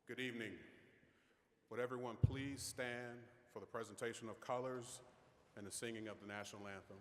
Good evening. Would everyone please stand for the presentation of colors and the singing of the national anthem?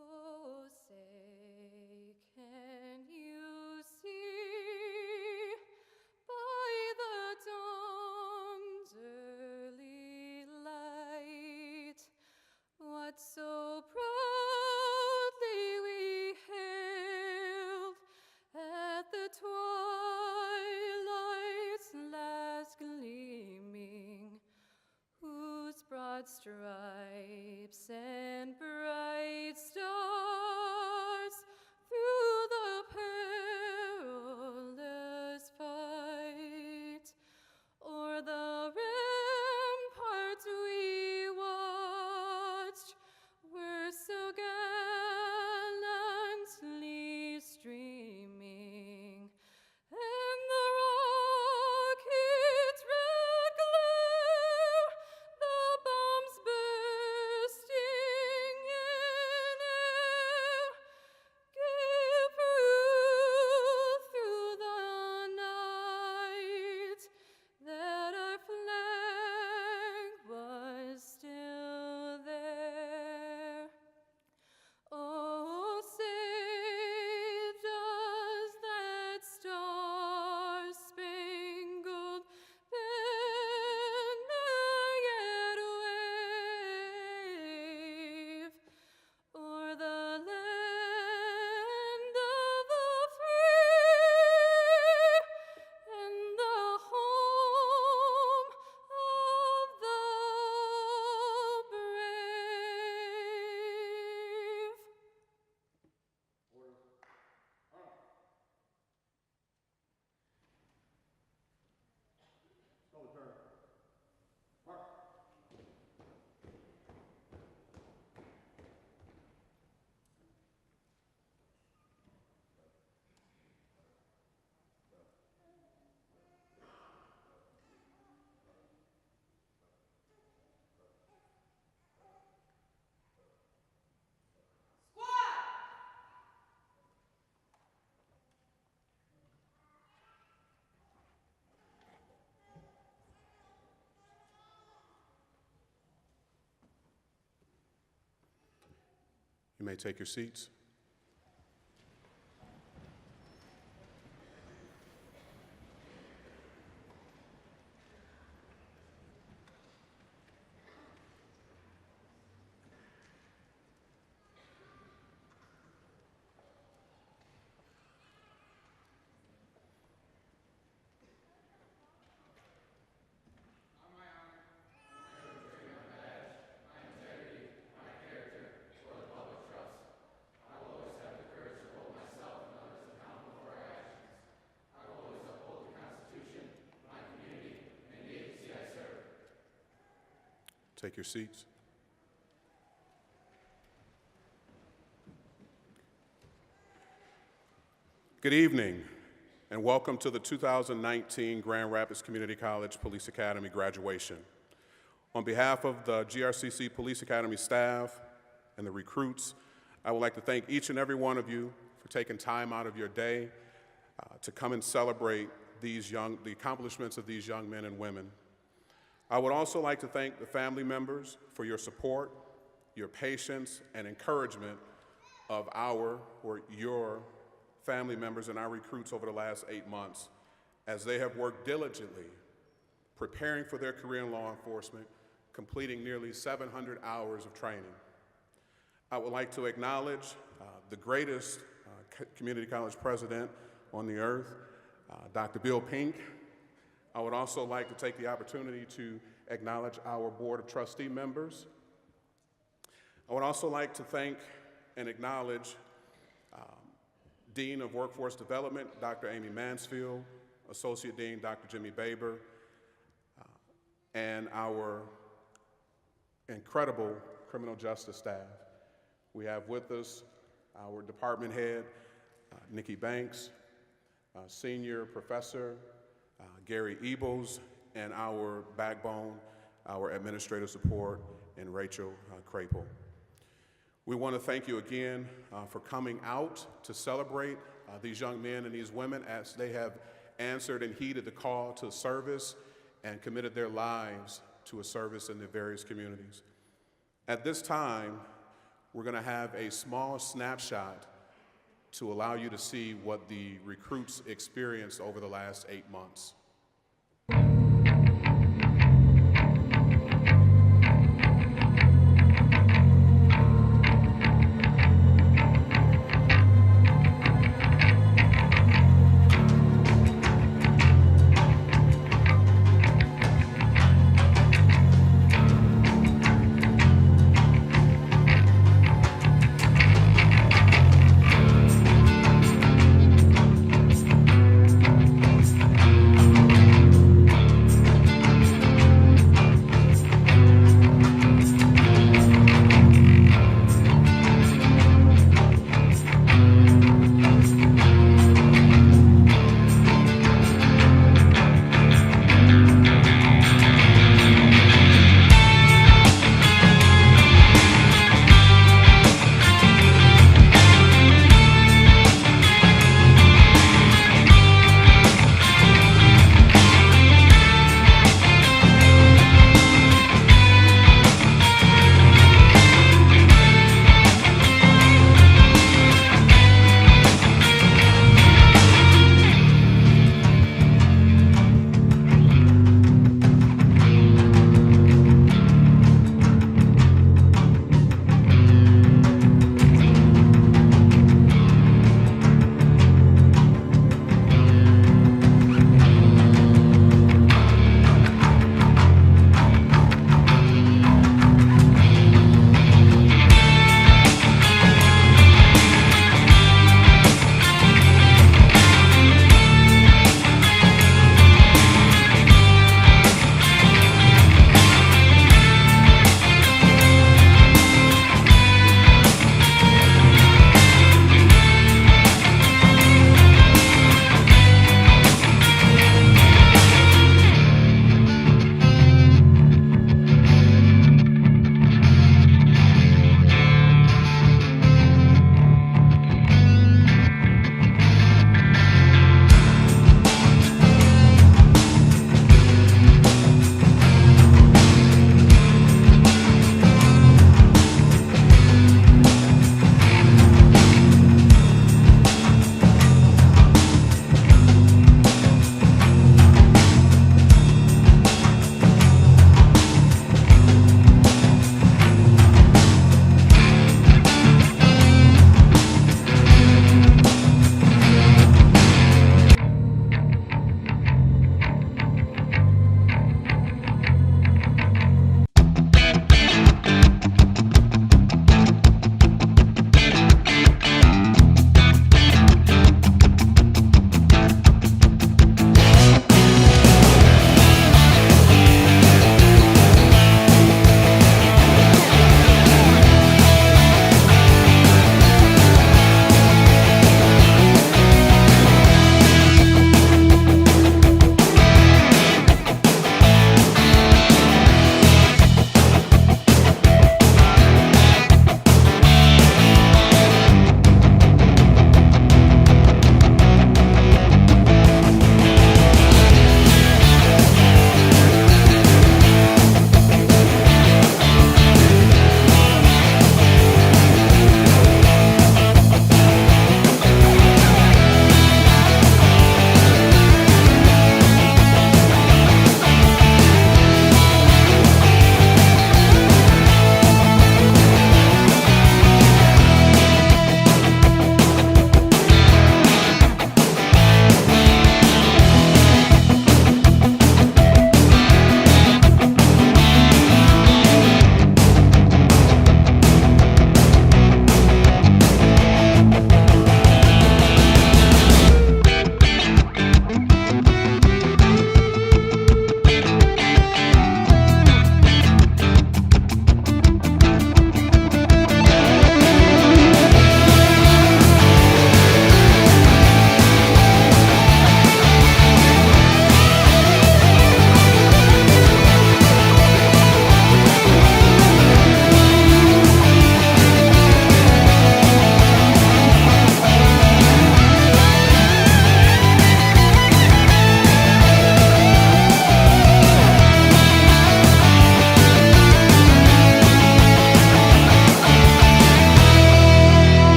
Oh, say, can you see by the dawn's early light what so proudly we hailed at the twilight's last gleaming, whose broad stripes and bright stars through the perilous fight o'er the ramparts we watched were so gallantly streaming, and the rocket's red glare, the bombs bursting in air, gave proof through the night that our flag was still there. Oh, say, does that star-spangled banner yet wave o'er the land of the free and the home of the brave? You may take your seats. Take your seats. Good evening, and welcome to the 2019 Grand Rapids Community College Police Academy graduation. On behalf of the GRCC Police Academy staff and the recruits, I would like to thank each and every one of you for taking time out of your day to come and celebrate the accomplishments of these young men and women. I would also like to thank the family members for your support, your patience, and encouragement of your family members, and our recruits over the last 8 months as they have worked diligently preparing for their career in law enforcement, completing nearly 700 hours of training. I would like to acknowledge the greatest community college president on the earth, Dr. Bill Pink. I would also like to take the opportunity to acknowledge our Board of Trustee members. I would also like to thank and acknowledge Dean of Workforce Development, Dr. Amy Mansfield, Associate Dean, Dr. Jimmy Baber, and our incredible criminal justice staff. We have with us our department head, Nikki Banks, Senior Professor Gary Ebels, and our backbone, our administrative support, and Rachel Crapel. We want to thank you again for coming out to celebrate these young men and these women as they have answered and heeded the call to service and committed their lives to a service in their various communities. At this time, we're going to have a small snapshot to allow you to see what the recruits experienced over the last 8 months.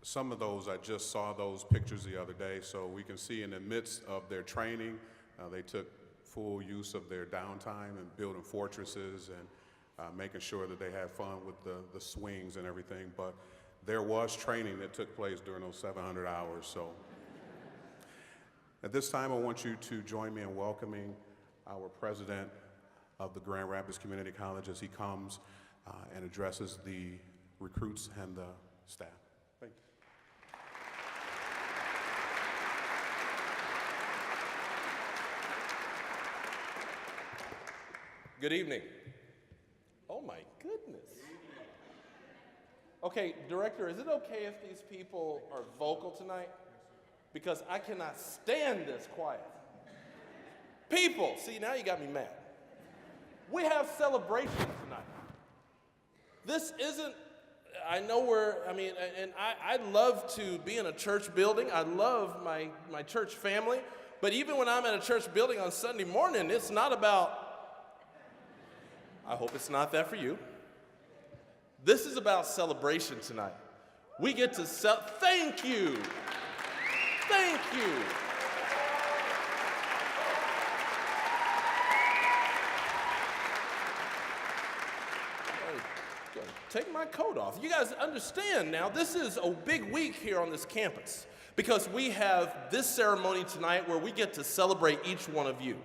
some of those, I just saw those pictures the other day, so we can see in the midst of their training, they took full use of their downtime and building fortresses and making sure that they had fun with the swings and everything. But there was training that took place during those 700 hours. So at this time, I want you to join me in welcoming our president of the Grand Rapids Community College as he comes and addresses the recruits and the staff. Thank you. Good evening. Oh my goodness. Okay, Director, is it okay if these people are vocal tonight? Because I cannot stand this quiet. People, see, now you got me mad. We have celebrations tonight. This isn't, I know I love to be in a church building. I love my church family. But even when I'm at a church building on Sunday morning, it's not about, I hope it's not that for you. This is about celebration tonight. We get to thank you. Thank you. Take my coat off. You guys understand now, this is a big week here on this campus because we have this ceremony tonight where we get to celebrate each one of you.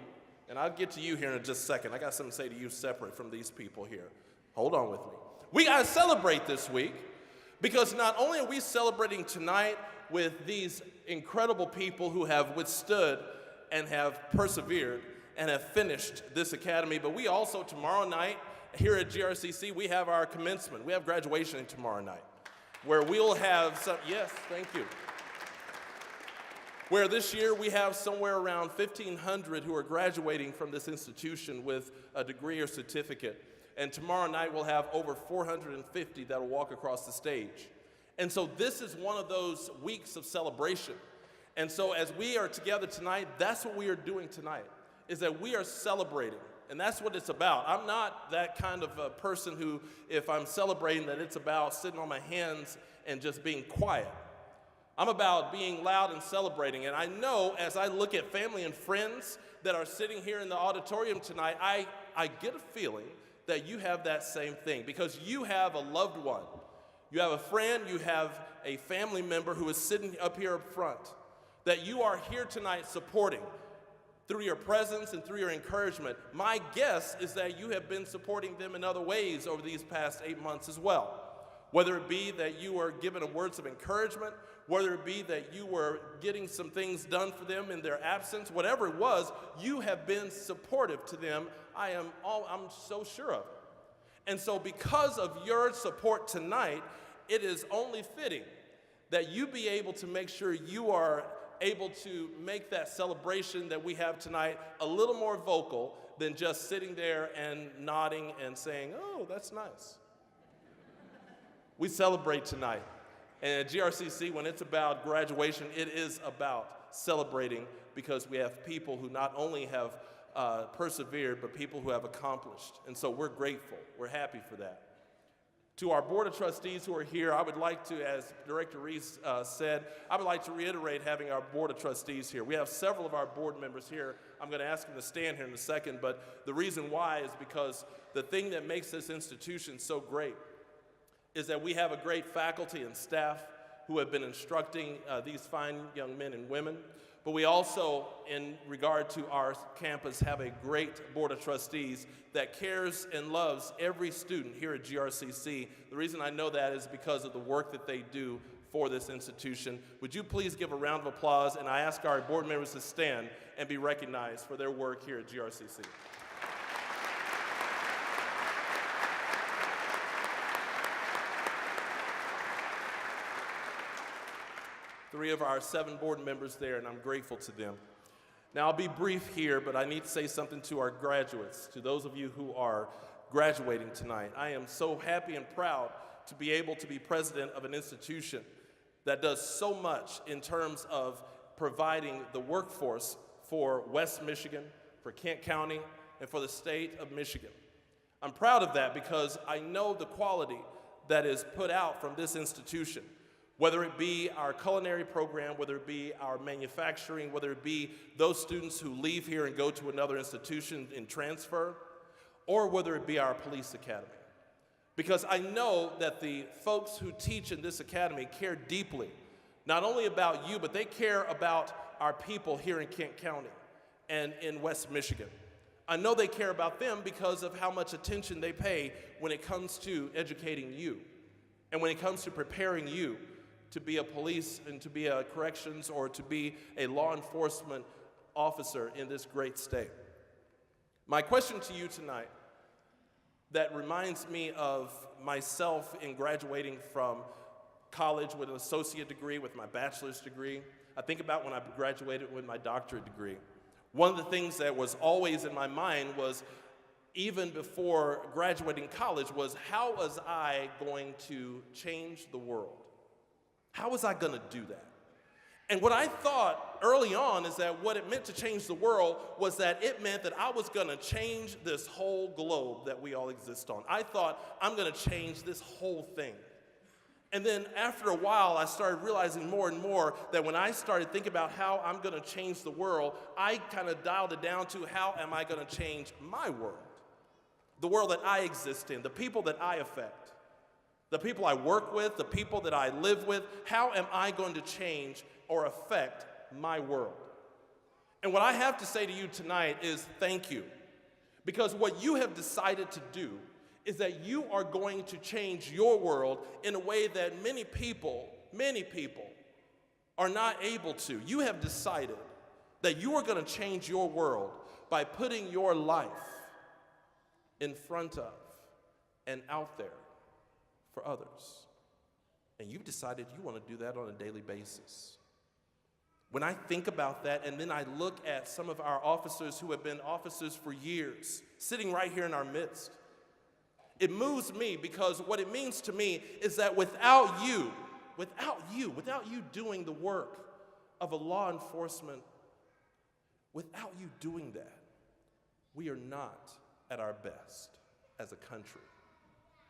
And I'll get to you here in just a second. I got something to say to you separate from these people here. Hold on with me. We got to celebrate this week because not only are we celebrating tonight with these incredible people who have withstood and have persevered and have finished this academy, but we also tomorrow night here at GRCC, we have our commencement. We have graduation tomorrow night where we'll have some, yes, thank you. Where this year we have somewhere around 1,500 who are graduating from this institution with a degree or certificate. And tomorrow night we'll have over 450 that will walk across the stage. And so this is one of those weeks of celebration. And so as we are together tonight, that's what we are doing tonight, is that we are celebrating. And that's what it's about. I'm not that kind of a person who, if I'm celebrating, that it's about sitting on my hands and just being quiet. I'm about being loud and celebrating. And I know as I look at family and friends that are sitting here in the auditorium tonight, I get a feeling that you have that same thing because you have a loved one. You have a friend, you have a family member who is sitting up here up front that you are here tonight supporting through your presence and through your encouragement. My guess is that you have been supporting them in other ways over these past 8 months as well. Whether it be that you were given words of encouragement, whether it be that you were getting some things done for them in their absence, whatever it was, you have been supportive to them. I'm so sure of it. And so because of your support tonight, it is only fitting that you be able to make sure you are able to make that celebration that we have tonight a little more vocal than just sitting there and nodding and saying, oh, that's nice. We celebrate tonight. And at GRCC, when it's about graduation, it is about celebrating because we have people who not only have persevered, but people who have accomplished. And so we're grateful. We're happy for that. To our Board of Trustees who are here, I would like to, as Director Reese said, I would like to reiterate having our Board of Trustees here. We have several of our board members here. I'm going to ask them to stand here in a second, but the reason why is because the thing that makes this institution so great is that we have a great faculty and staff who have been instructing these fine young men and women. But we also, in regard to our campus, have a great Board of Trustees that cares and loves every student here at GRCC. The reason I know that is because of the work that they do for this institution. Would you please give a round of applause, and I ask our board members to stand and be recognized for their work here at GRCC. Three of our 7 board members there, and I'm grateful to them. Now, I'll be brief here, but I need to say something to our graduates, to those of you who are graduating tonight. I am so happy and proud to be able to be president of an institution that does so much in terms of providing the workforce for West Michigan, for Kent County, and for the state of Michigan. I'm proud of that because I know the quality that is put out from this institution. Whether it be our culinary program, whether it be our manufacturing, whether it be those students who leave here and go to another institution and transfer, or whether it be our police academy. Because I know that the folks who teach in this academy care deeply, not only about you, but they care about our people here in Kent County and in West Michigan. I know they care about them because of how much attention they pay when it comes to educating you and when it comes to preparing you to be a police and to be a corrections or to be a law enforcement officer in this great state. My question to you tonight that reminds me of myself in graduating from college with an associate degree, with my bachelor's degree. I think about when I graduated with my doctorate degree. One of the things that was always in my mind was, even before graduating college, was how was I going to change the world? How was I gonna do that? And what I thought early on is that what it meant to change the world was that it meant that I was gonna change this whole globe that we all exist on. I thought, I'm gonna change this whole thing. And then after a while, I started realizing more and more that when I started thinking about how I'm gonna change the world, I kind of dialed it down to how am I gonna change my world? The world that I exist in, the people that I affect, the people I work with, the people that I live with. How am I going to change or affect my world? And what I have to say to you tonight is thank you. Because what you have decided to do is that you are going to change your world in a way that many people are not able to. You have decided that you are going to change your world by putting your life in front of and out there for others. And you've decided you want to do that on a daily basis. When I think about that, and then I look at some of our officers who have been officers for years, sitting right here in our midst, it moves me because what it means to me is that without you doing the work of a law enforcement, without you doing that, we are not at our best as a country.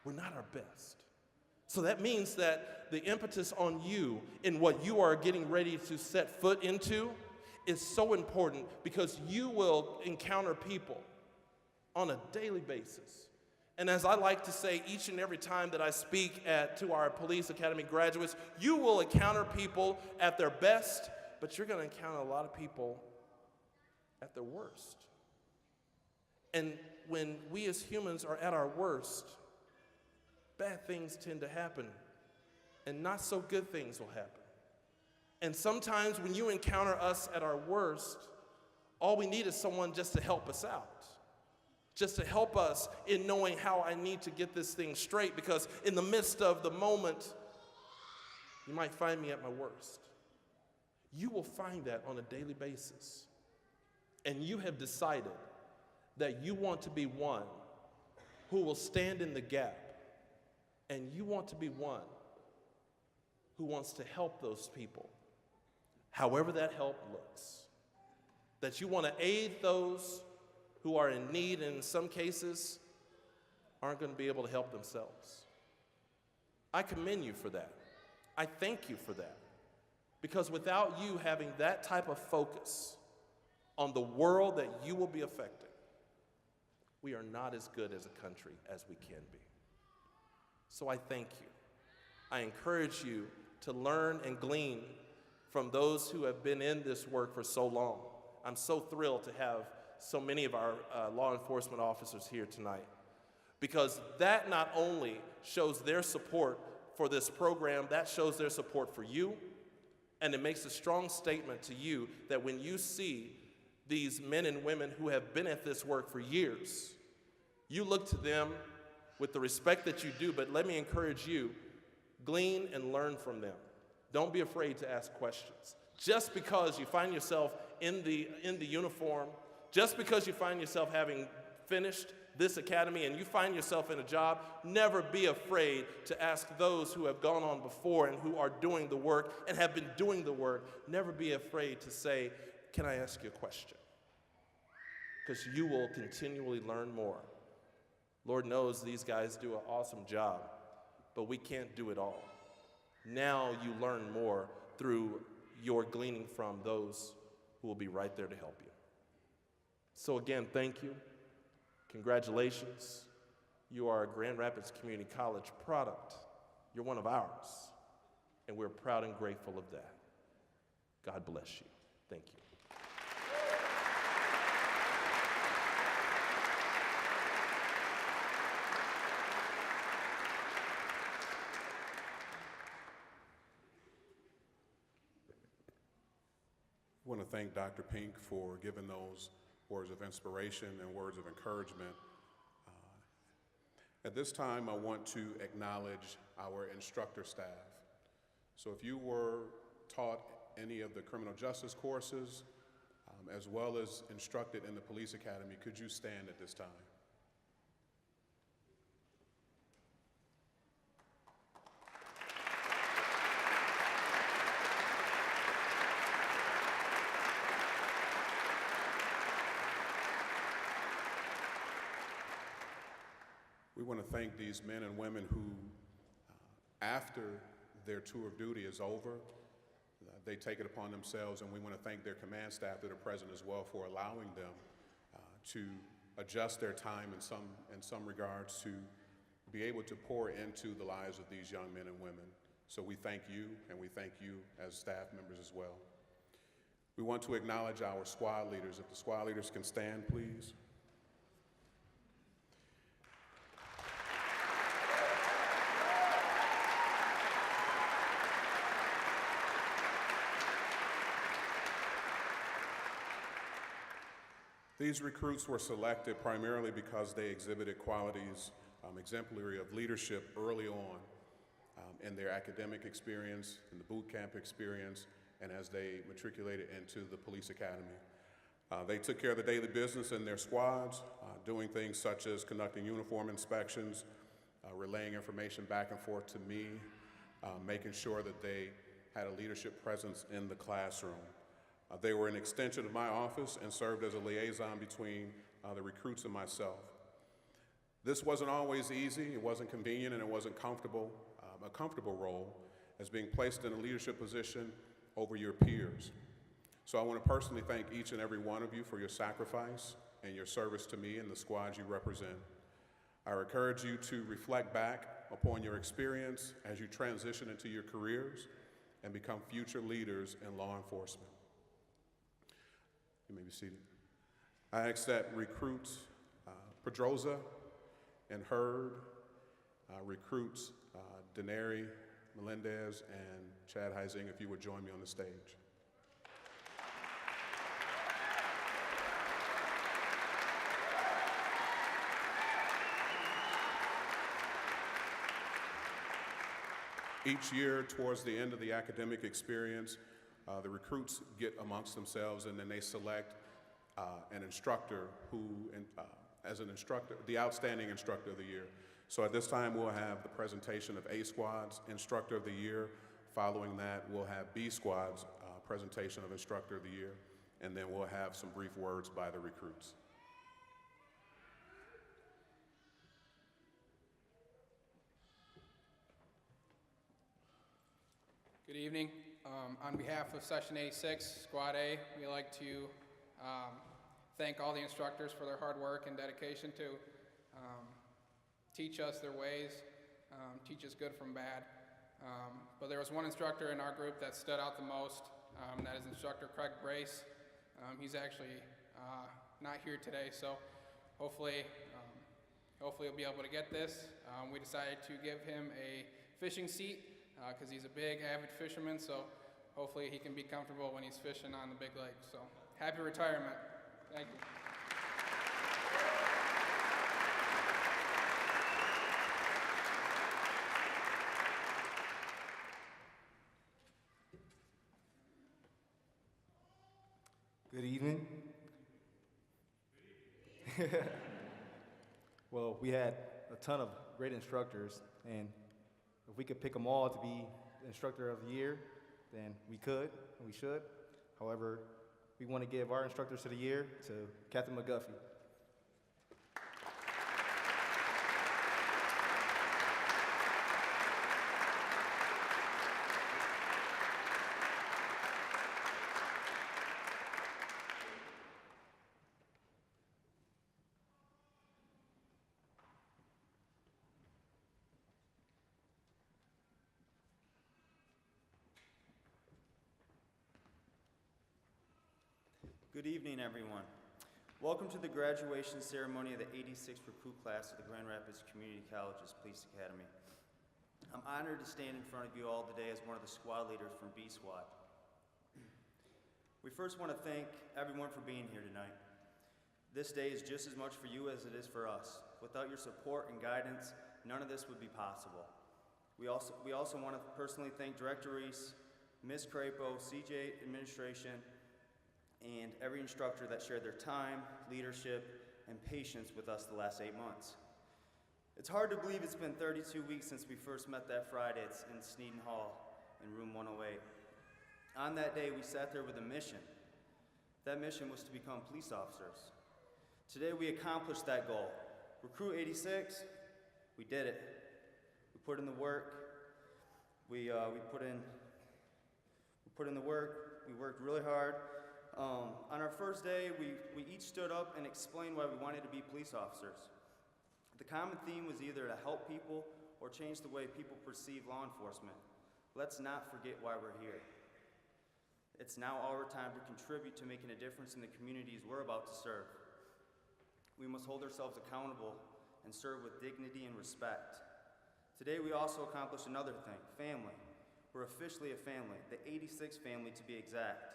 We're not our best. So that means that the impetus on you in what you are getting ready to set foot into is so important, because you will encounter people on a daily basis. And as I like to say each and every time that I speak to our police academy graduates, you will encounter people at their best, but you're going to encounter a lot of people at their worst. And when we as humans are at our worst, bad things tend to happen, and not so good things will happen. And sometimes when you encounter us at our worst, all we need is someone just to help us out, just to help us in knowing how I need to get this thing straight, because in the midst of the moment, you might find me at my worst. You will find that on a daily basis. And you have decided that you want to be one who will stand in the gap. And you want to be one who wants to help those people, however that help looks. That you want to aid those who are in need, and in some cases aren't going to be able to help themselves. I commend you for that. I thank you for that. Because without you having that type of focus on the world that you will be affecting, we are not as good as a country as we can be. So I thank you. I encourage you to learn and glean from those who have been in this work for so long. I'm so thrilled to have so many of our law enforcement officers here tonight, because that not only shows their support for this program, that shows their support for you, and it makes a strong statement to you that when you see these men and women who have been at this work for years, you look to them with the respect that you do, but let me encourage you, glean and learn from them. Don't be afraid to ask questions. Just because you find yourself in the uniform, just because you find yourself having finished this academy and you find yourself in a job, never be afraid to ask those who have gone on before and who are doing the work and have been doing the work. Never be afraid to say, can I ask you a question? Because you will continually learn more. Lord knows these guys do an awesome job, but we can't do it all. Now you learn more through your gleaning from those who will be right there to help you. So again, thank you. Congratulations. You are a Grand Rapids Community College product. You're one of ours, and we're proud and grateful of that. God bless you. Thank you. I want to thank Dr. Pink for giving those words of inspiration and words of encouragement. At this time, I want to acknowledge our instructor staff. So if you were taught any of the criminal justice courses, as well as instructed in the police academy, could you stand at this time? We want to thank these men and women who, after their tour of duty is over, they take it upon themselves, and we want to thank their command staff that are present as well for allowing them to adjust their time in some regards to be able to pour into the lives of these young men and women. So we thank you, and we thank you as staff members as well. We want to acknowledge our squad leaders. If the squad leaders can stand, please. These recruits were selected primarily because they exhibited qualities exemplary of leadership early on in their academic experience, in the boot camp experience, and as they matriculated into the police academy. They took care of the daily business in their squads, doing things such as conducting uniform inspections, relaying information back and forth to me, making sure that they had a leadership presence in the classroom. They were an extension of my office and served as a liaison between the recruits and myself. This wasn't always easy, it wasn't convenient, and it wasn't comfortable, a comfortable role as being placed in a leadership position over your peers. So I want to personally thank each and every one of you for your sacrifice and your service to me and the squad you represent. I encourage you to reflect back upon your experience as you transition into your careers and become future leaders in law enforcement. You may be seated. I ask that recruits Pedroza and Hurd, recruits Denary, Melendez, and Chad Heising, if you would join me on the stage. Each year, towards the end of the academic experience, the recruits get amongst themselves, and then they select an instructor who, as an instructor, the outstanding instructor of the year. So at this time, we'll have the presentation of A Squad's Instructor of the Year. Following that, we'll have B Squad's presentation of Instructor of the Year, and then we'll have some brief words by the recruits. Good evening. On behalf of Session 86, Squad A, we'd like to thank all the instructors for their hard work and dedication to teach us their ways, teach us good from bad. But there was one instructor in our group that stood out the most, that is Instructor Craig Brace. He's actually not here today, so hopefully he'll be able to get this. We decided to give him a fishing seat because he's a big, avid fisherman, so hopefully he can be comfortable when he's fishing on the big lake. So, happy retirement. Thank you. Good evening. Well, we had a ton of great instructors, and if we could pick them all to be the Instructor of the Year, then we could, and we should. However, we want to give our Instructors of the Year to Captain McGuffey. Good evening, everyone. Welcome to the graduation ceremony of the 86th recruit class of the Grand Rapids Community College's Police Academy. I'm honored to stand in front of you all today as one of the squad leaders from B Squad. We first want to thank everyone for being here tonight. This day is just as much for you as it is for us. Without your support and guidance, none of this would be possible. We also want to personally thank Director Reese, Ms. Crapo, CJ administration, and every instructor that shared their time, leadership, and patience with us the last 8 months. It's hard to believe it's been 32 weeks since we first met that Friday in Sneeden Hall in room 108. On that day, we sat there with a mission. That mission was to become police officers. Today, we accomplished that goal. Recruit 86, we did it. We put in the work. We put in the work. We worked really hard. On our first day, we each stood up and explained why we wanted to be police officers. The common theme was either to help people or change the way people perceive law enforcement. Let's not forget why we're here. It's now our time to contribute to making a difference in the communities we're about to serve. We must hold ourselves accountable and serve with dignity and respect. Today we also accomplished another thing, family. We're officially a family, the 86 family to be exact.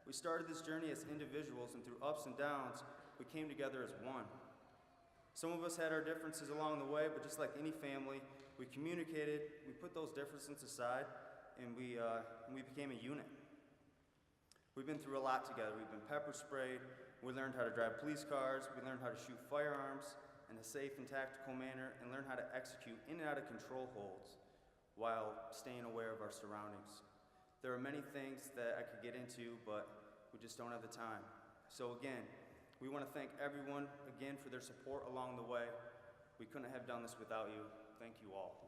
We started this journey as individuals, and through ups and downs, we came together as one. Some of us had our differences along the way, but just like any family, we communicated, we put those differences aside, and we became a unit. We've been through a lot together. We've been pepper sprayed, we learned how to drive police cars, we learned how to shoot firearms in a safe and tactical manner, and learned how to execute in and out of control holds while staying aware of our surroundings. There are many things that I could get into, but we just don't have the time. So again, we want to thank everyone again for their support along the way. We couldn't have done this without you. Thank you all.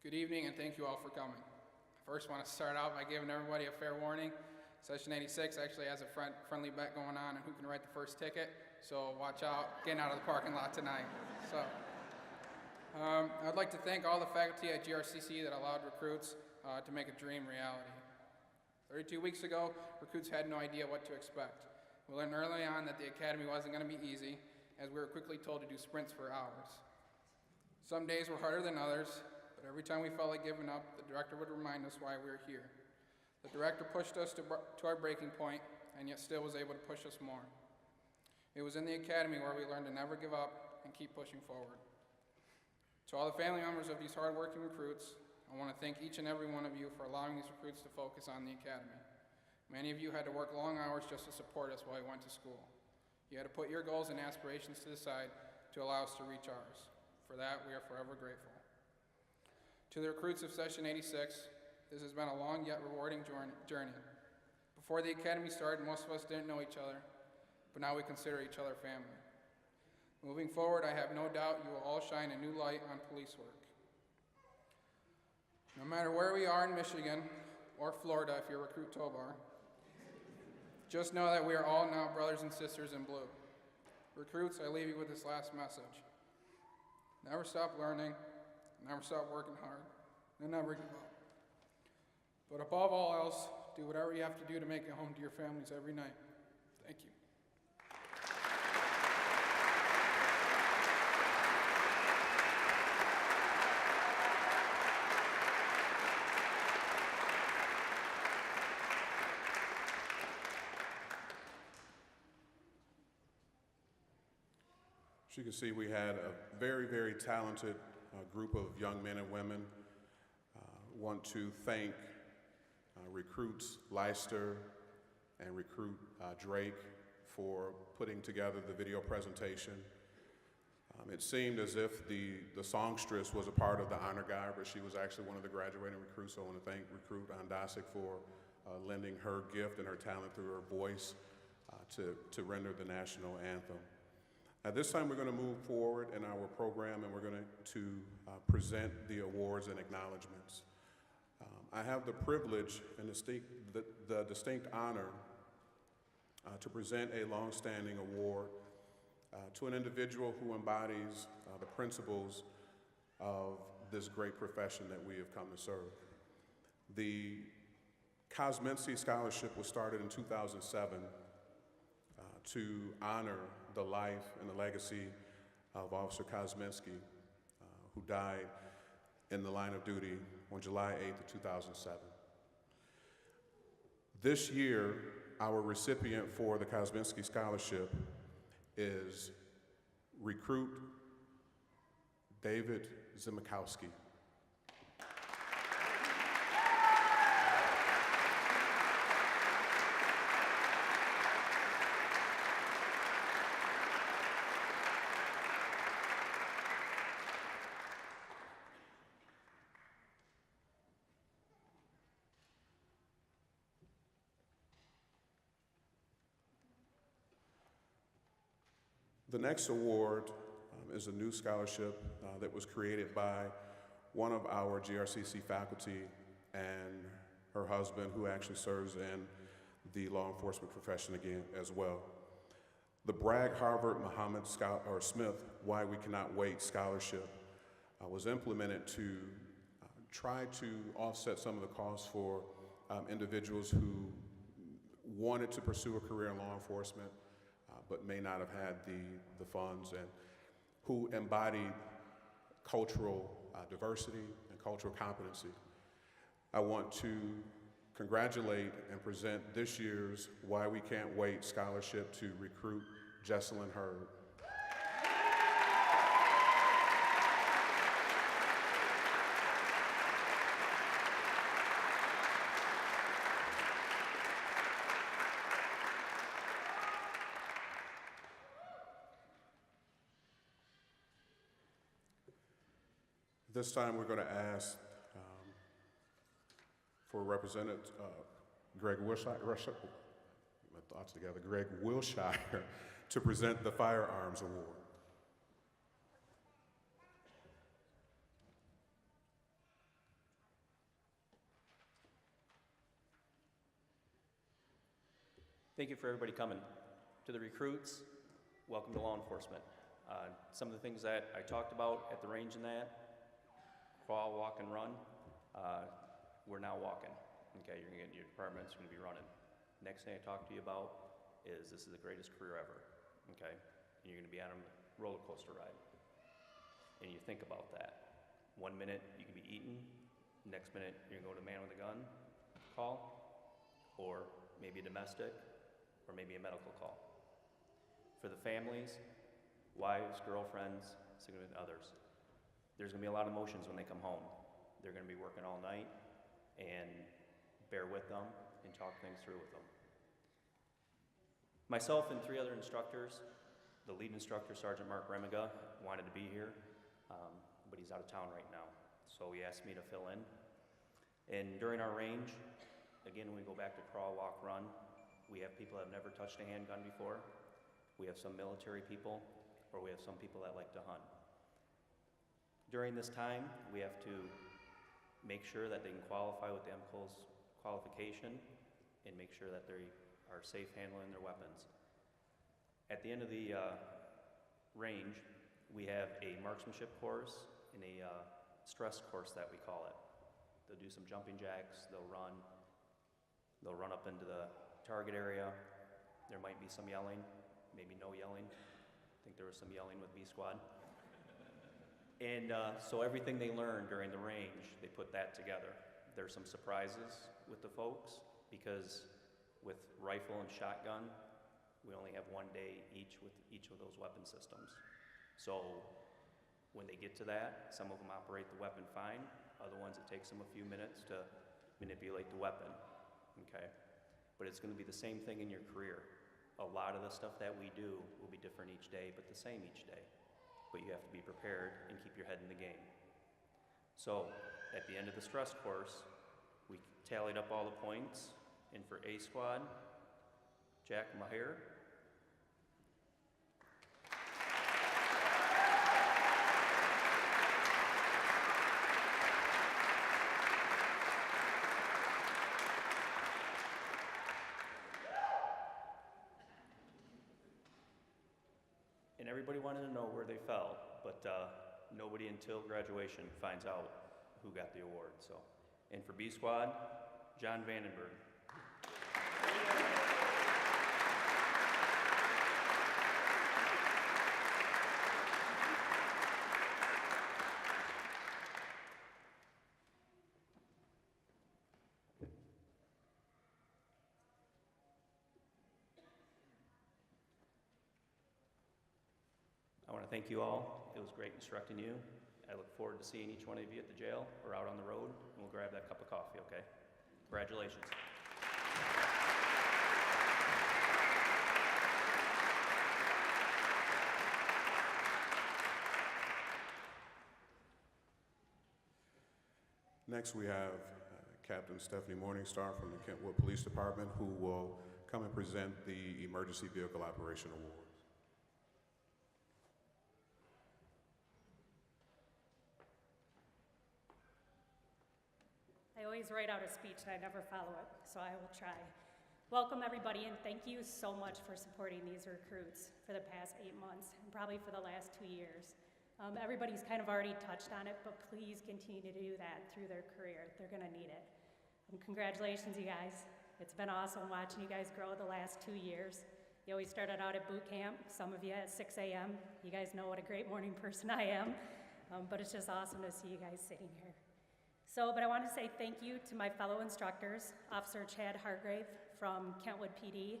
Good evening, and thank you all for coming. I first want to start out by giving everybody a fair warning. Session 86 actually has a friendly bet going on on who can write the first ticket, so watch out getting out of the parking lot tonight. So, I'd like to thank all the faculty at GRCC that allowed recruits to make a dream reality. 32 weeks ago, recruits had no idea what to expect. We learned early on that the academy wasn't going to be easy, as we were quickly told to do sprints for hours. Some days were harder than others, but every time we felt like giving up, the director would remind us why we were here. The director pushed us to our breaking point, and yet still was able to push us more. It was in the academy where we learned to never give up and keep pushing forward. To all the family members of these hardworking recruits, I want to thank each and every one of you for allowing these recruits to focus on the academy. Many of you had to work long hours just to support us while we went to school. You had to put your goals and aspirations to the side to allow us to reach ours. For that, we are forever grateful. To the recruits of Session 86, this has been a long yet rewarding journey. Before the academy started, most of us didn't know each other, but now we consider each other family. Moving forward, I have no doubt you will all shine a new light on police work. No matter where we are in Michigan, or Florida if you're Recruit Tobar, just know that we are all now brothers and sisters in blue. Recruits, I leave you with this last message. Never stop learning, never stop working hard, and never give up. But above all else, do whatever you have to do to make it home to your families every night. Thank you. As you can see, we had a very, very talented group of young men and women. Want to thank recruits Leister and recruit Drake for putting together the video presentation. It seemed as if the songstress was a part of the honor guard, but she was actually one of the graduating recruits. So I want to thank recruit Andasic for lending her gift and her talent through her voice to render the national anthem. At this time, we're going to move forward in our program, and we're going to present the awards and acknowledgments. I have the privilege and the distinct honor to present a longstanding award to an individual who embodies the principles of this great profession that we have come to serve. The Kozminski Scholarship was started in 2007 to honor the life and the legacy of Officer Kozminski, who died in the line of duty on July 8th of 2007. This year, our recipient for the Kozminski Scholarship is recruit David Zimikowski. The next award is a new scholarship that was created by one of our GRCC faculty and her husband, who actually serves in the law enforcement profession again as well. The Bragg Harvard Muhammad Smith Why We Cannot Wait Scholarship was implemented to try to offset some of the costs for individuals who wanted to pursue a career in law enforcement but may not have had the funds, and who embodied cultural diversity and cultural competency. I want to congratulate and present this year's Why We Can't Wait Scholarship to recruit Jesselyn Hurd. This time we're going to ask for Representative Greg Wilshire, my thoughts together, Greg Wilshire, to present the Firearms Award. Thank you for everybody coming. To the recruits, welcome to law enforcement. Some of the things that I talked about at the range and that, crawl, walk, and run, we're now walking. Okay, you're gonna get your departments, you're gonna be running. Next thing I talk to you about is this is the greatest career ever, okay? And you're gonna be on a roller coaster ride. And you think about that. 1 minute you can be eating, next minute you're gonna go to man with a gun call, or maybe a domestic, or maybe a medical call. For the families, wives, girlfriends, significant others, there's gonna be a lot of emotions when they come home. They're gonna be working all night, and bear with them and talk things through with them. Myself and 3 other instructors, the lead instructor, Sergeant Mark Remiga, wanted to be here, but he's out of town right now. So he asked me to fill in. And during our range, again, when we go back to crawl, walk, run, we have people that have never touched a handgun before. We have some military people, or we have some people that like to hunt. During this time, we have to make sure that they can qualify with the MCOL's qualification and make sure that they are safe handling their weapons. At the end of the range, we have a marksmanship course and a stress course that we call it. They'll do some jumping jacks, they'll run up into the target area. There might be some yelling, maybe no yelling. I think there was some yelling with B Squad. And so everything they learn during the range, they put that together. There's some surprises with the folks, because with rifle and shotgun, we only have 1 day each with each of those weapon systems. So when they get to that, some of them operate the weapon fine, other ones it takes them a few minutes to manipulate the weapon, okay? But it's gonna be the same thing in your career. A lot of the stuff that we do will be different each day, but the same each day. But you have to be prepared and keep your head in the game. So at the end of the stress course, we tallied up all the points, and for A Squad, Jack Maher. And everybody wanted to know where they fell, but nobody until graduation finds out who got the award. So, and for B Squad, John Vandenberg. I want to thank you all. It was great instructing you. I look forward to seeing each one of you at the jail or out on the road, and we'll grab that cup of coffee, okay? Congratulations. Next, we have Captain Stephanie Morningstar from the Kentwood Police Department, who will come and present the Emergency Vehicle Operation Award. I always write out a speech and I never follow it, so I will try. Welcome everybody, and thank you so much for supporting these recruits for the past 8 months and probably for the last 2 years. Everybody's kind of already touched on it, but please continue to do that through their career. They're gonna need it. And congratulations, you guys. It's been awesome watching you guys grow the last 2 years. You always started out at boot camp, some of you at 6 a.m. You guys know what a great morning person I am, but it's just awesome to see you guys sitting here. But I want to say thank you to my fellow instructors, Officer Chad Hargrave from Kentwood PD,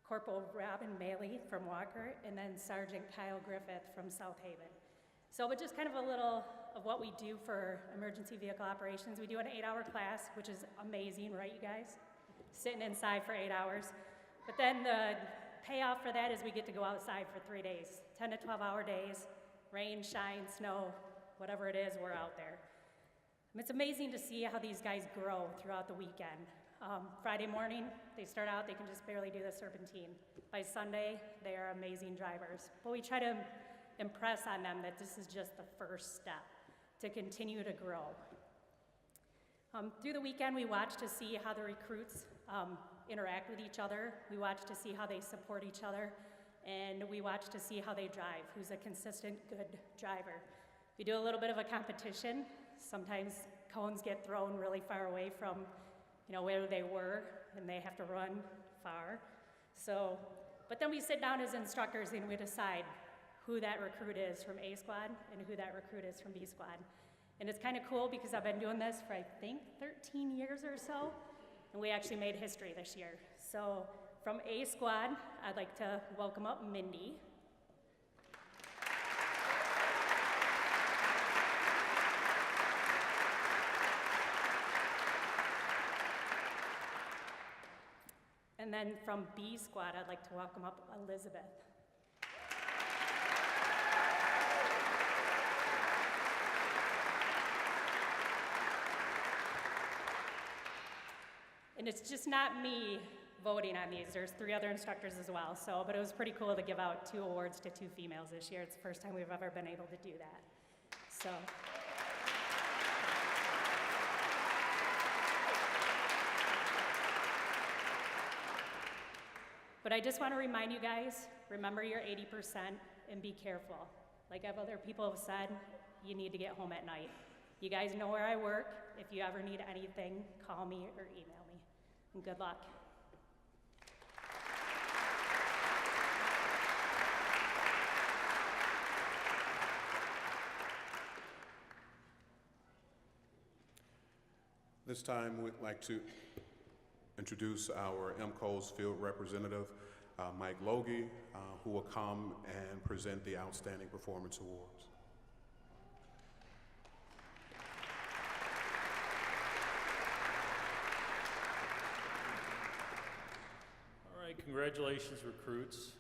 Corporal Robin Maley from Walker, and then Sergeant Kyle Griffith from South Haven. But just kind of a little of what we do for emergency vehicle operations. We do an 8-hour class, which is amazing, right, you guys? Sitting inside for 8 hours. But then the payoff for that is we get to go outside for 3 days, 10 to 12-hour days, rain, shine, snow, whatever it is, we're out there. It's amazing to see how these guys grow throughout the weekend. Friday morning, they start out, they can just barely do the serpentine. By Sunday, they are amazing drivers. But we try to impress on them that this is just the first step to continue to grow. Through the weekend, we watch to see how the recruits interact with each other. We watch to see how they support each other. And we watch to see how they drive, who's a consistent, good driver. We do a little bit of a competition. Sometimes cones get thrown really far away from, where they were, and they have to run far. But then we sit down as instructors and we decide who that recruit is from A Squad and who that recruit is from B Squad. And it's kind of cool because I've been doing this for, I think, 13 years or so, and we actually made history this year. So from A Squad, I'd like to welcome up Mindy. And then from B Squad, I'd like to welcome up Elizabeth. And it's just not me voting on these. There's 3 other instructors as well. But it was pretty cool to give out 2 awards to 2 females this year. It's the first time we've ever been able to do that. But I just want to remind you guys, remember your 80% and be careful. Like other people have said, you need to get home at night. You guys know where I work. If you ever need anything, call me or email me. And good luck. This time, we'd like to introduce our MCO's field representative, Mike Logie, who will come and present the Outstanding Performance Awards. All right, congratulations, recruits.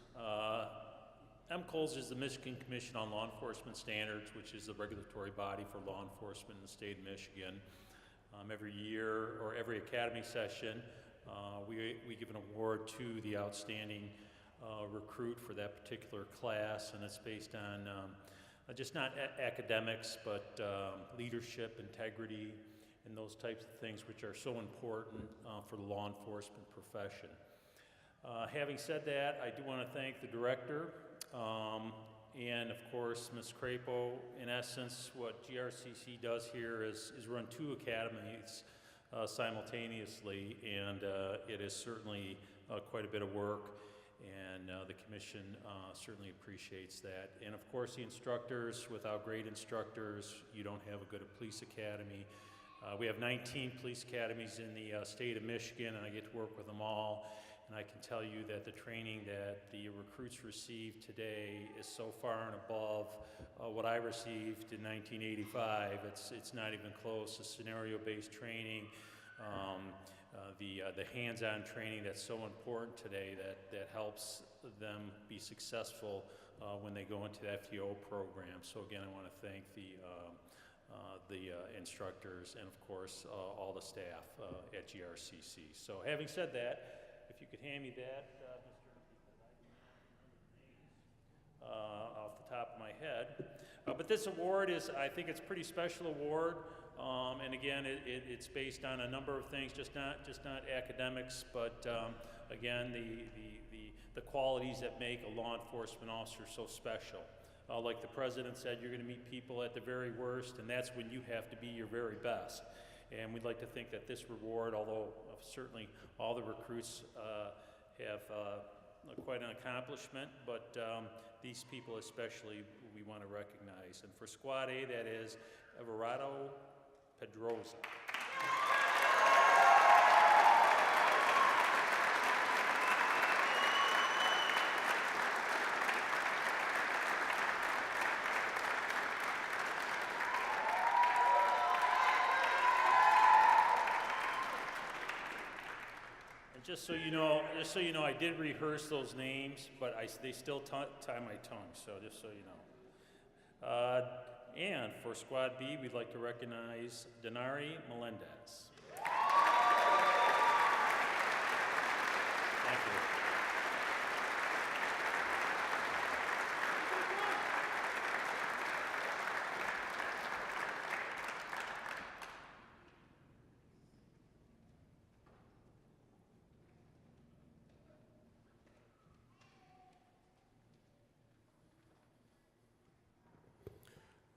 MCOLS is the Michigan Commission on Law Enforcement Standards, which is the regulatory body for law enforcement in the state of Michigan. Every year or every academy session, we give an award to the outstanding recruit for that particular class, and it's based on just not academics, but leadership, integrity, and those types of things which are so important for the law enforcement profession. Having said that, I do want to thank the director And of course, Ms. Crapo, in essence, what GRCC does here is run 2 academies simultaneously, and it is certainly quite a bit of work, and the commission certainly appreciates that. And of course, the instructors, without great instructors, you don't have a good police academy. We have 19 police academies in the state of Michigan, and I get to work with them all. And I can tell you that the training that the recruits receive today is so far and above what I received in 1985. It's not even close. The scenario-based training, the hands-on training that's so important today that helps them be successful when they go into the FTO program. So again, I want to thank the instructors and of course all the staff at GRCC. So having said that, if you could hand me that, Mr. Off the top of my head. But this award is, I think it's a pretty special award. And again, it's based on a number of things, just not academics, but again, the qualities that make a law enforcement officer so special. Like the president said, you're going to meet people at the very worst, and that's when you have to be your very best. And we'd like to think that this reward, although certainly all the recruits have quite an accomplishment, but these people especially we want to recognize. And for Squad A, that is Everardo Pedroza. Just so you know, I did rehearse those names, but they still tie my tongue. So just so you know. And for Squad B, we'd like to recognize Denari Melendez. Thank you.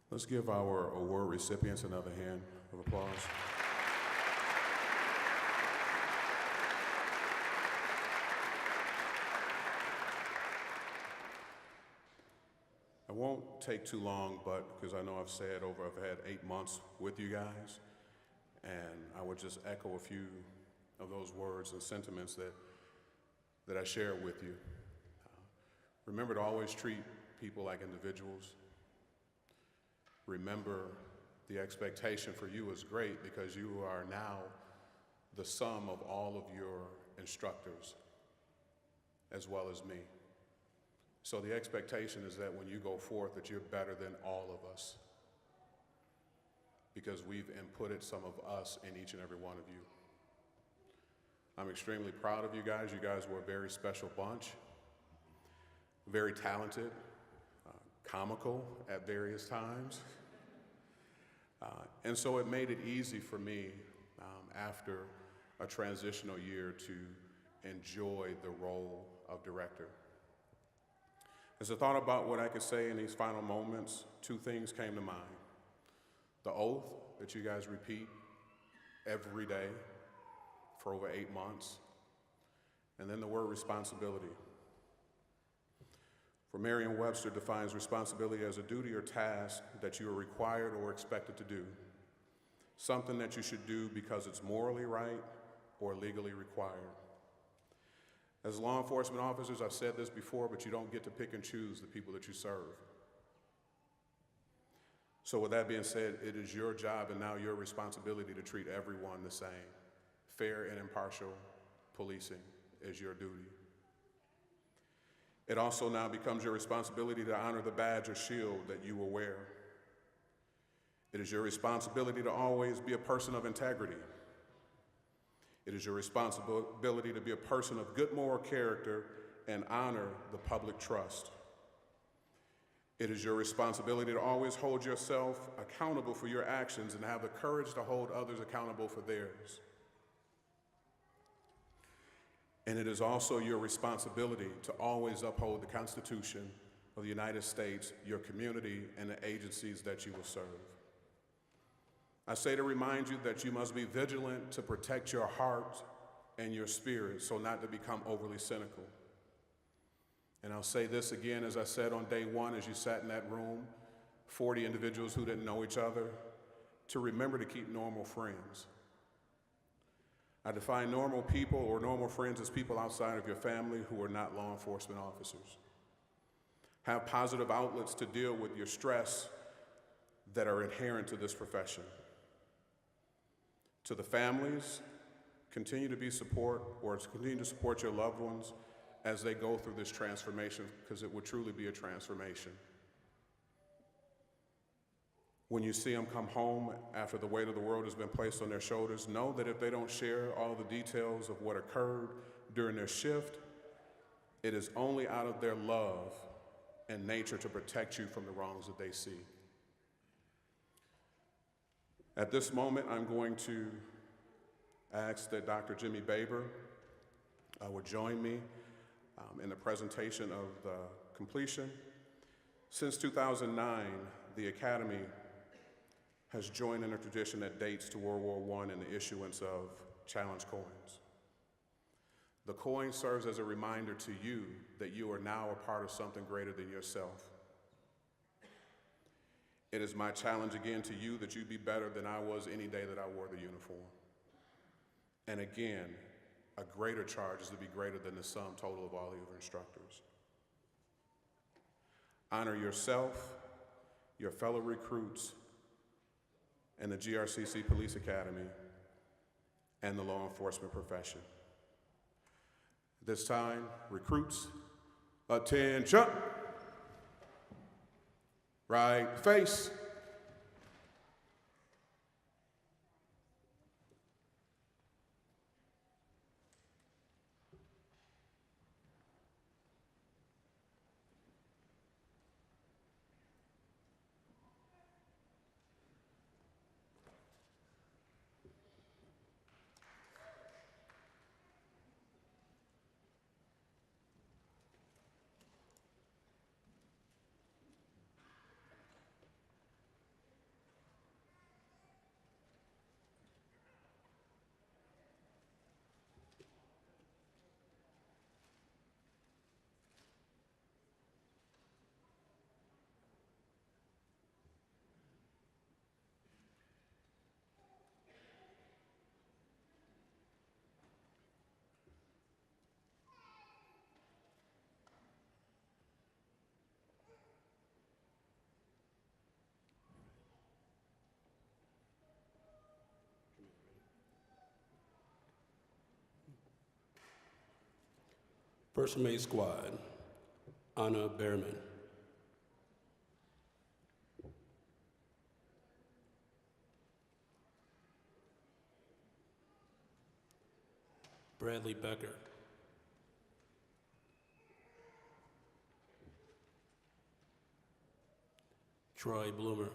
Let's give our award recipients another hand of applause. I won't take too long, but because I know I've had 8 months with you guys, and I would just echo a few of those words and sentiments that I share with you. Remember to always treat people like individuals. Remember, the expectation for you is great because you are now the sum of all of your instructors, as well as me. So the expectation is that when you go forth, that you're better than all of us, because we've inputted some of us in each and every one of you. I'm extremely proud of you guys. You guys were a very special bunch, very talented, comical at various times. And so it made it easy for me after a transitional year to enjoy the role of director. As I thought about what I could say in these final moments, 2 things came to mind. The oath that you guys repeat every day for over 8 months, and then the word responsibility. For Merriam-Webster defines responsibility as a duty or task that you are required or expected to do, something that you should do because it's morally right or legally required. As law enforcement officers, I've said this before, but you don't get to pick and choose the people that you serve. So with that being said, it is your job and now your responsibility to treat everyone the same. Fair and impartial policing is your duty. It also now becomes your responsibility to honor the badge or shield that you will wear. It is your responsibility to always be a person of integrity. It is your responsibility to be a person of good moral character and honor the public trust. It is your responsibility to always hold yourself accountable for your actions and have the courage to hold others accountable for theirs. And it is also your responsibility to always uphold the Constitution of the United States, your community, and the agencies that you will serve. I say to remind you that you must be vigilant to protect your heart and your spirit so not to become overly cynical. And I'll say this again, as I said on day one, as you sat in that room, 40 individuals who didn't know each other, to remember to keep normal friends. I define normal people or normal friends as people outside of your family who are not law enforcement officers. Have positive outlets to deal with your stress that are inherent to this profession. To the families, continue to continue to support your loved ones as they go through this transformation, because it will truly be a transformation. When you see them come home after the weight of the world has been placed on their shoulders, know that if they don't share all the details of what occurred during their shift, it is only out of their love and nature to protect you from the wrongs that they see. At this moment, I'm going to ask that Dr. Jimmy Baber would join me in the presentation of the completion. Since 2009, the Academy has joined in a tradition that dates to World War I and the issuance of challenge coins. The coin serves as a reminder to you that you are now a part of something greater than yourself. It is my challenge again to you that you be better than I was any day that I wore the uniform. And again, a greater charge is to be greater than the sum total of all of your instructors. Honor yourself, your fellow recruits, and the GRCC Police Academy, and the law enforcement profession. This time, recruits, attention. Right face. First Mate Squad, Anna Behrman. Bradley Becker. Troy Bloomer.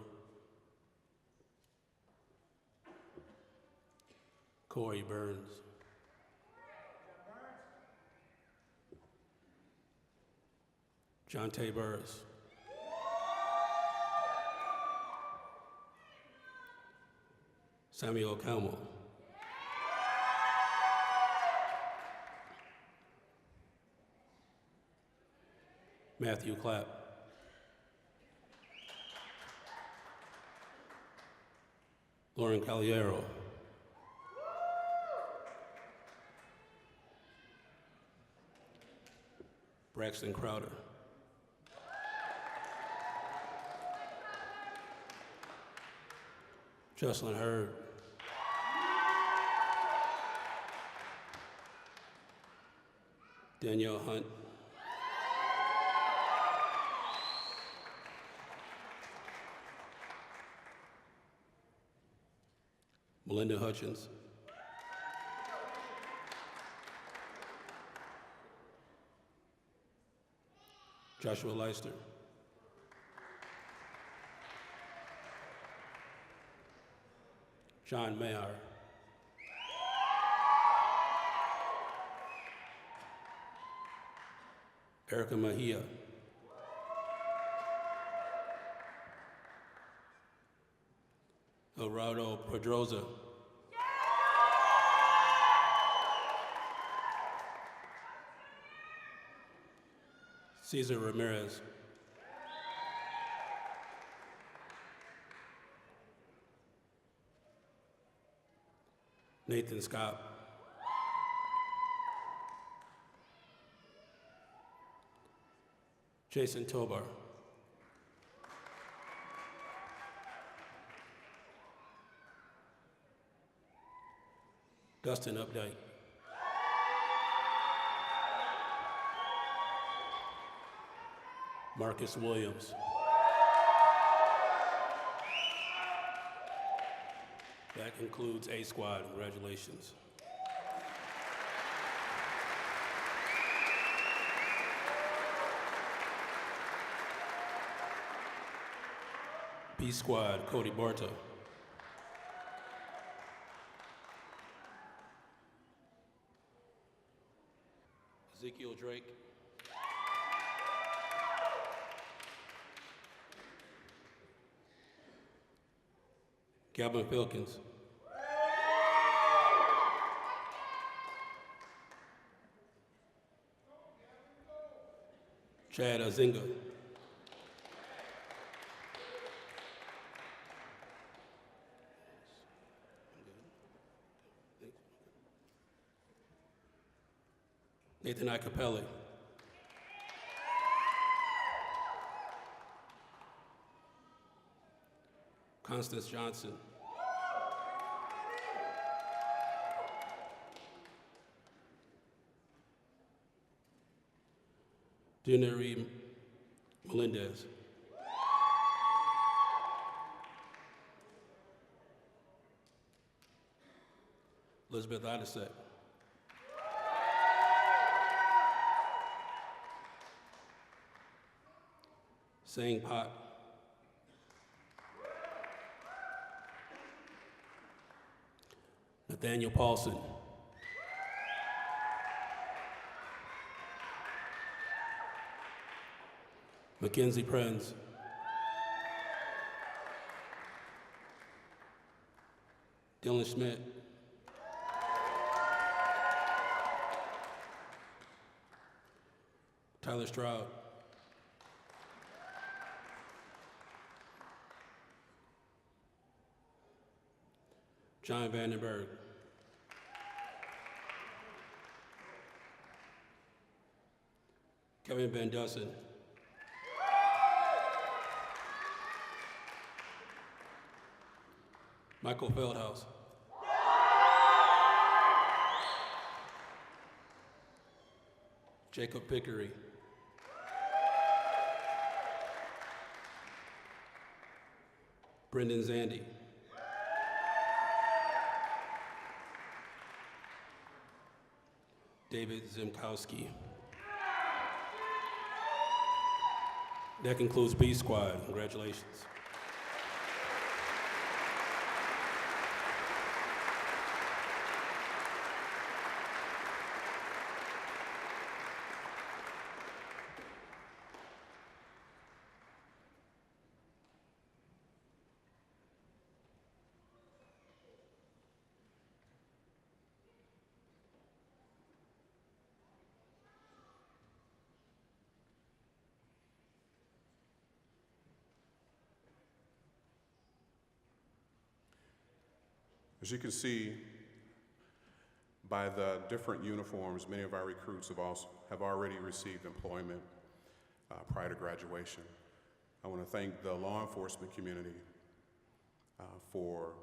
Corey Burns. Jonte Burris. Samuel Calmo. Matthew Clapp. Lauren Caliero. Braxton Crowder. Jocelyn Hurd. Danielle Hunt. Melinda Hutchins. Joshua Leister. John Mayar. Erica Mejia. Gerardo Pedroza. Cesar Ramirez. Nathan Scott. Jason Tobar. Dustin Updike. Marcus Williams. That concludes A Squad. Congratulations. B Squad, Cody Barta. Ezekiel Drake. Gavin Filkins. Chad Azinga. Nathan Icapelli. Constance Johnson. Dineri Melendez. Elizabeth Idisek. Sang Pot. Nathaniel Paulson. Mackenzie Prenz. Dylan Schmidt. Tyler Stroud. John Vandenberg. Kevin Van Dusen. Michael Feldhaus. Jacob Pickery. Brendan Zandy. David Zimkowski. That concludes B Squad. Congratulations. As you can see by the different uniforms, many of our recruits have already received employment prior to graduation. I want to thank the law enforcement community for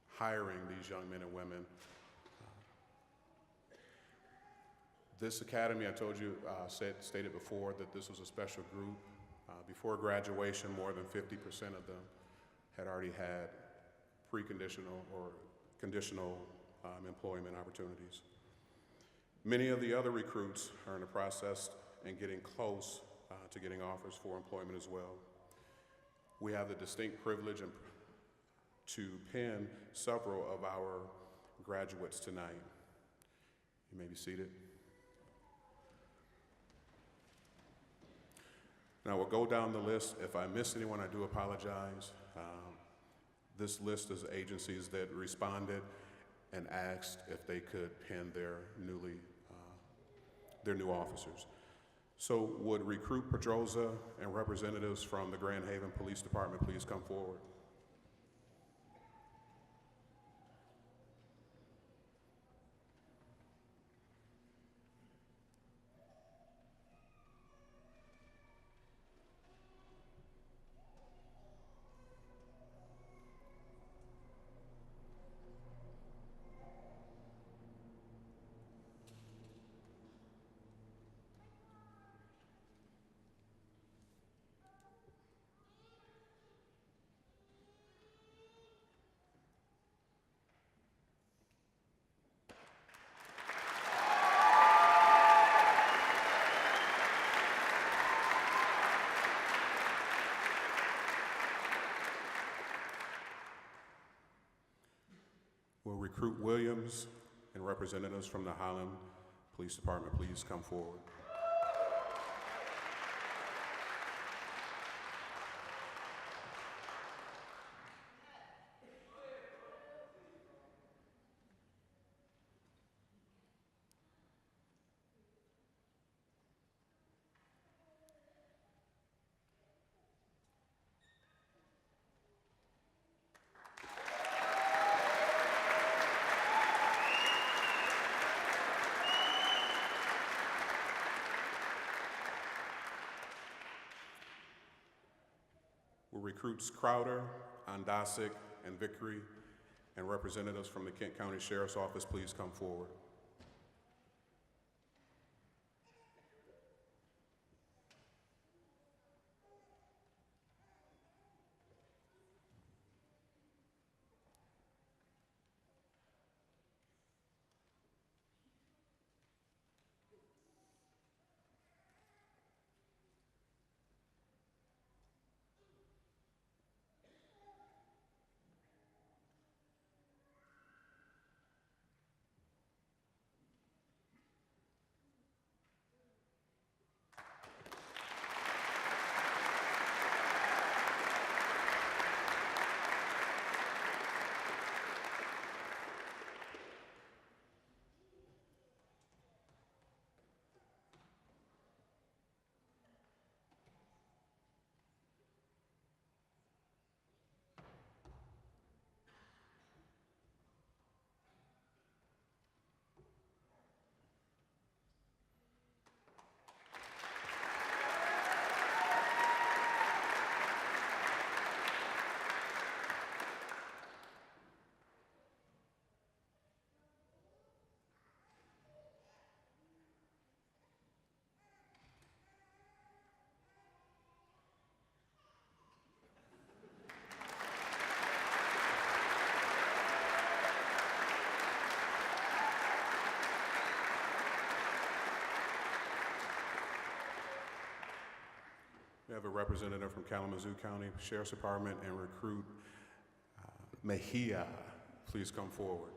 hiring these young men and women. This academy, I told you, stated before that this was a special group. Before graduation, more than 50% of them had already had preconditional or conditional employment opportunities. Many of the other recruits are in the process and getting close to getting offers for employment as well. We have the distinct privilege to pin several of our graduates tonight. You may be seated. Now we'll go down the list. If I miss anyone, I do apologize. This list is agencies that responded and asked if they could pin their new officers. So would Recruit Pedroza and representatives from the Grand Haven Police Department please come forward? Will Recruit Williams and representatives from the Highland Police Department please come forward? Will Recruits Crowder, Ondasic, and Vickery, and representatives from the Kent County Sheriff's Office please come forward? We have a representative from Kalamazoo County Sheriff's Department and Recruit Mejia. Please come forward.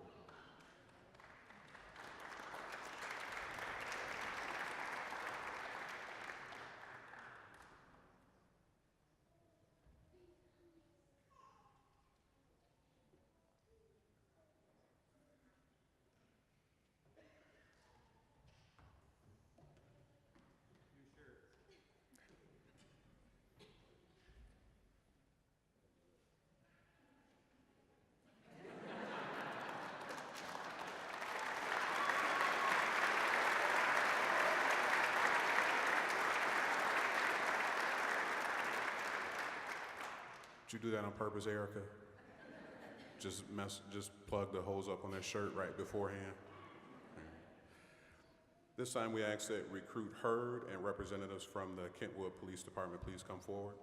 Did you do that on purpose, Erica? Just plug the hose up on that shirt right beforehand. This time we ask that Recruit Hurd and representatives from the Kentwood Police Department please come forward.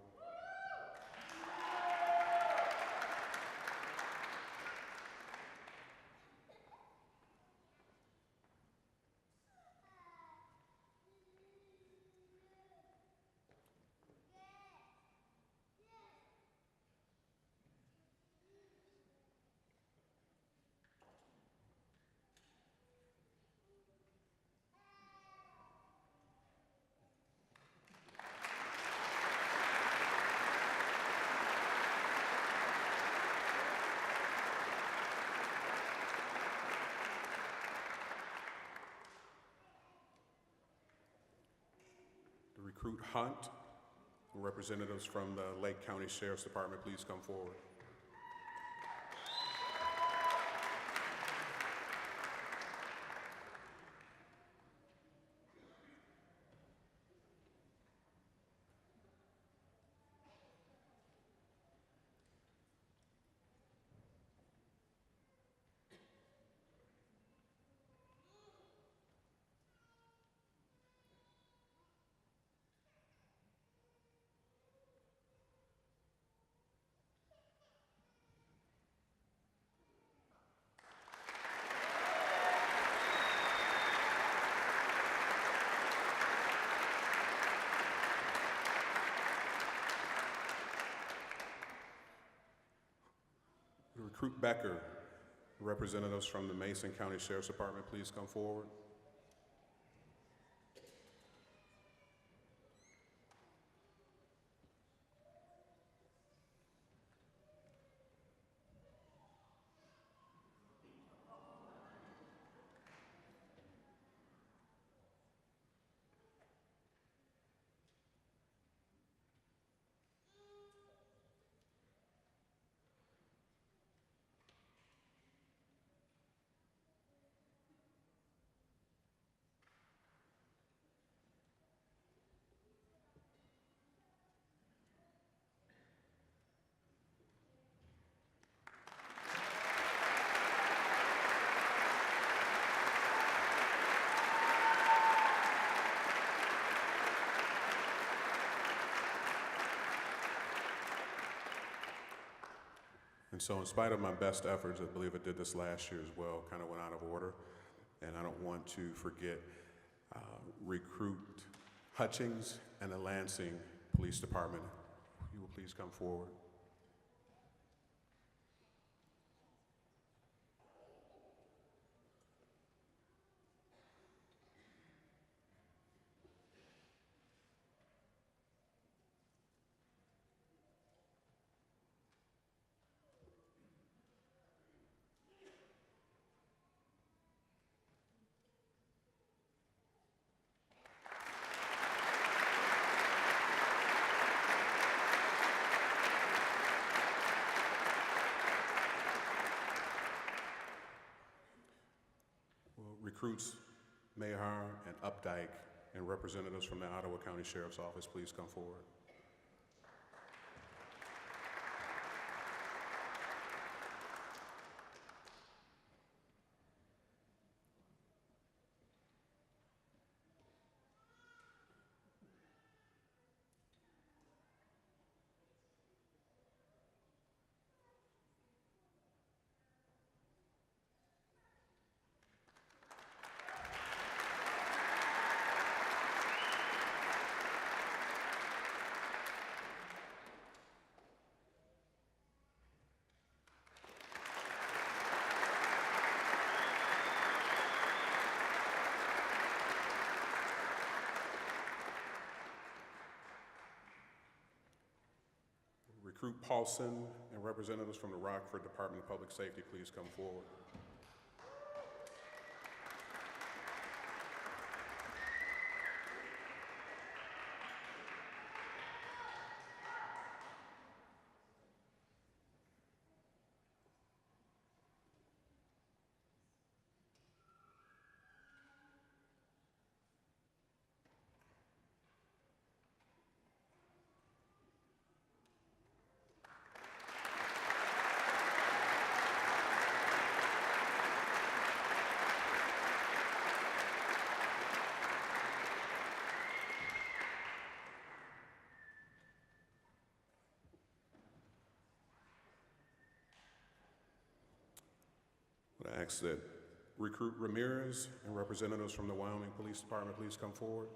Recruit Hunt. Representatives from the Lake County Sheriff's Department, please come forward. Recruit Becker. Representatives from the Mason County Sheriff's Department, please come forward. And so in spite of my best efforts, I believe I did this last year as well, kind of went out of order. And I don't want to forget Recruit Hutchings and the Lansing Police Department. You will please come forward. Recruits Mayhar and Updike and representatives from the Ottawa County Sheriff's Office, please come forward. Recruit Paulson and representatives from the Rockford Department of Public Safety, please come forward. I ask that Recruit Ramirez and representatives from the Wyoming Police Department please come forward.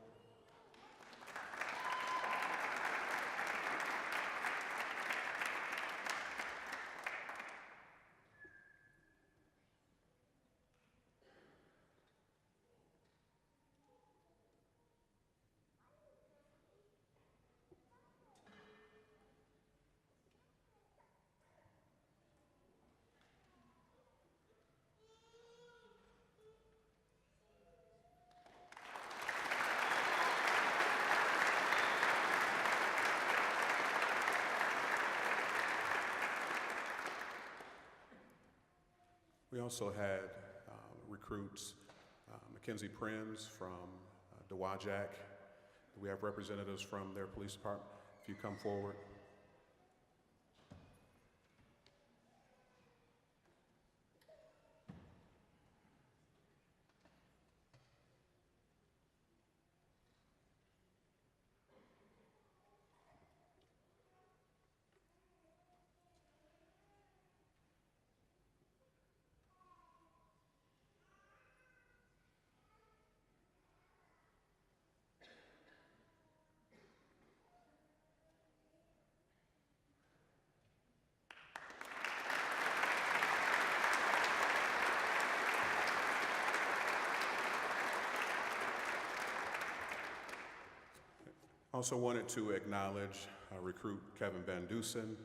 also had recruits, Mackenzie Prinz from Dowagiac. We have representatives from their police department. If you come forward. Also wanted to acknowledge recruit Kevin Van Dusen,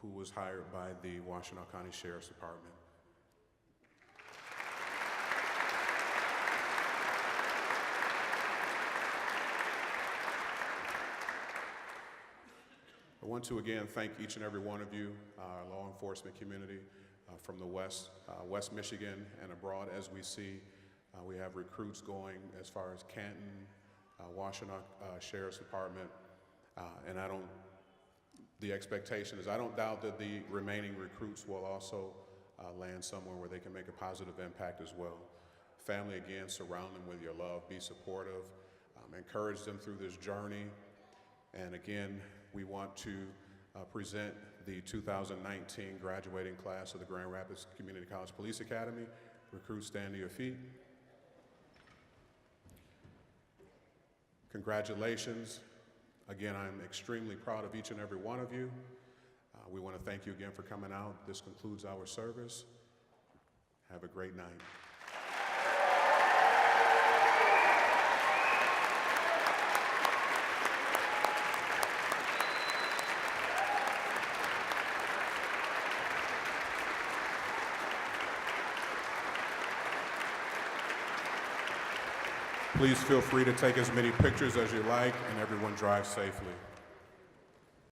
who was hired by the Washtenaw County Sheriff's Department. I want to again thank each and every one of you, our law enforcement community from the West Michigan and abroad. As we see, we have recruits going as far as Canton, Washtenaw Sheriff's Department, and the expectation is I don't doubt that the remaining recruits will also land somewhere where they can make a positive impact as well. Family, again, surround them with your love, be supportive, encourage them through this journey, and again, we want to present the 2019 graduating class of the Grand Rapids Community College Police Academy. Recruits, stand to your feet. Congratulations. Again, I'm extremely proud of each and every one of you. We want to thank you again for coming out. This concludes our service. Have a great night. Please feel free to take as many pictures as you like, and everyone drive safely.